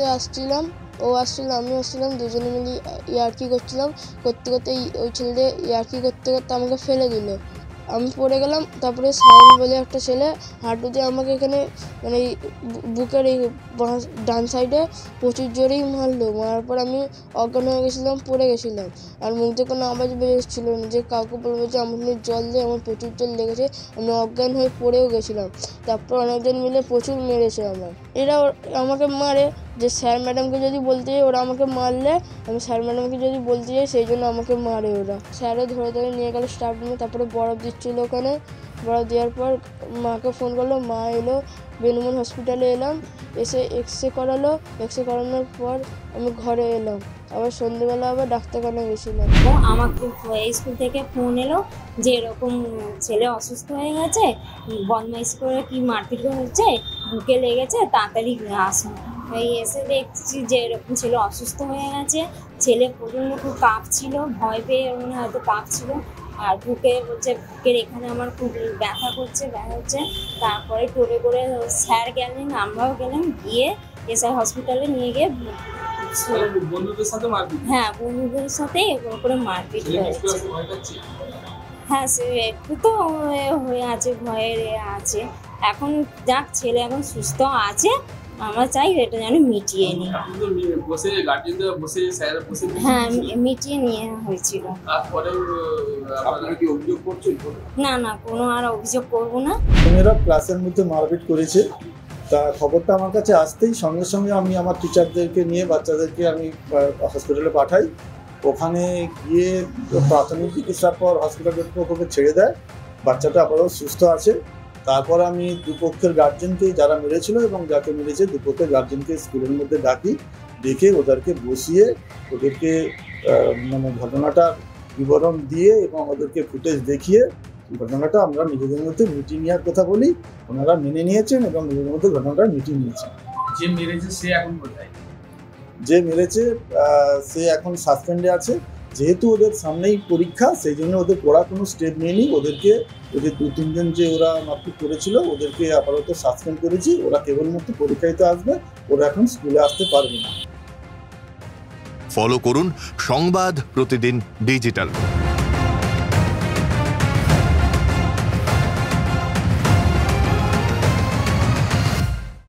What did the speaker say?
একসাথে আসছিলাম, ও আসছিল, আমিও আসছিলাম, দুজনে মিলে ইয়ার্কি করছিলাম। করতে করতে ওই ছেলেটা ইয়ার্কি করতে করতে আমাকে ফেলে দিল, আমি পড়ে গেলাম। তারপরে সায়ন বলে একটা ছেলে হাঁটু দিয়ে আমাকে এখানে মানে বুকের এই ডান সাইডে প্রচুর জোরেই মারলো। মারার পর আমি অজ্ঞান হয়ে গেছিলাম, পড়ে গেছিলাম। আর মুখ দিয়ে কোনো আওয়াজ বেরোচ্ছিল না যে কাউকে বলবো যে আমার জল দিয়ে, আমার প্রচুর জল লেগেছে, আমি অজ্ঞান হয়ে পড়েও গেছিলাম। তারপর অনেকজন মিলে প্রচুর মেরেছে আমার। এরা আমাকে মারে যে স্যার ম্যাডামকে যদি বলতে যাই, ওরা আমাকে মারলে আমি স্যার ম্যাডামকে যদি বলতে যাই সেই জন্য আমাকে মারে ওরা। স্যারও ধরে ধরে নিয়ে গেল স্টাফ রুমে। তারপরে বরফ দিচ্ছিল ওখানে, বরফ দেওয়ার পর মাকে ফোন করলো, মা এলো, বেনুমন হসপিটালে এলাম, এসে এক্সরে করালো। এক্সরে করানোর পর আমি ঘরে এলাম, আবার সন্ধ্যেবেলা আবার ডাক্তারখানা গেছিলাম। আমাকে স্কুল থেকে ফোন এলো যে এরকম ছেলে অসুস্থ হয়ে গেছে, বদমাইশি করে কি মারপিট হচ্ছে, বুকে লেগেছে, তাড়াতাড়ি আসুন। এসে দেখছি যে এরকম ছেলে অসুস্থ হয়ে গেছে। ছেলে প্রচণ্ড খুব কাঁপছিল, ভয় পেয়ে মনে হয়তো কাঁপছিল। আর বুকে হচ্ছে, বুকের এখানে আমার খুব ব্যথা হচ্ছে। তারপরে টোটো করে স্যার গেলেন, আমরাও গেলাম, গিয়ে এসআই হসপিটালে নিয়ে গিয়ে বন্ধুদের সাথে মারপিট? হ্যাঁ, বন্ধুদের সাথে এরকম করে মারপিট হয়েছে। হ্যাঁ, সে একটু তো হয়ে আছে, ভয়ের আছে। এখন যাক, ছেলে এখন সুস্থ আছে, আমরা চাই এটা যেন মিটিয়ে নিই। হ্যাঁ, মিটিয়ে নিয়ে হয়েছিল। না না, কোনো আর অভিযোগ করবো না। মেয়েরা ক্লাসের মধ্যে মারপিট করেছে, তা খবরটা আমার কাছে আসতেই সঙ্গে সঙ্গে আমি আমার টিচারদেরকে নিয়ে বাচ্চাদেরকে আমি হসপিটালে পাঠাই। ওখানে গিয়ে প্রাথমিক চিকিৎসার পর হসপিটাল কর্তৃপক্ষকে ছেড়ে দেয়, বাচ্চাটা আপাতত সুস্থ আছে। তারপর আমি দুপক্ষের গার্জেনকে, যারা মেরেছিল এবং যাকে মেরেছে, দুপক্ষের গার্জেনকে স্কুলের মধ্যে ডাকি, ডেকে ওদেরকে বসিয়ে ওদেরকে মানে ঘটনাটার বিবরণ দিয়ে এবং ওদেরকে ফুটেজ দেখিয়ে ঘটনাটা আমরা নিজেদের মধ্যে মিটিয়ে নেওয়ার কথা বলি। ওনারা মেনে নিয়েছেন এবং নিজেদের মধ্যে ঘটনাটা মিটিয়ে নিয়েছেন। যে মেরেছে সে এখন কোথায়? যে মেরেছে সে এখন সাসপেন্ডে আছে। যেহেতু ওদের সামনেই পরীক্ষা, সেই জন্য ওদের পড়া কোনো স্টেপ নেয়নি। ওদের 2-3 জন যে ওরা মারপিট করেছিল ওদেরকে আপাতত সাসপেন্ড করেছি। ওরা কেবলমাত্র পরীক্ষাতে আসবে, ওরা এখন স্কুলে আসতে পারবে না। ফলো করুন সংবাদ প্রতিদিন ডিজিটাল।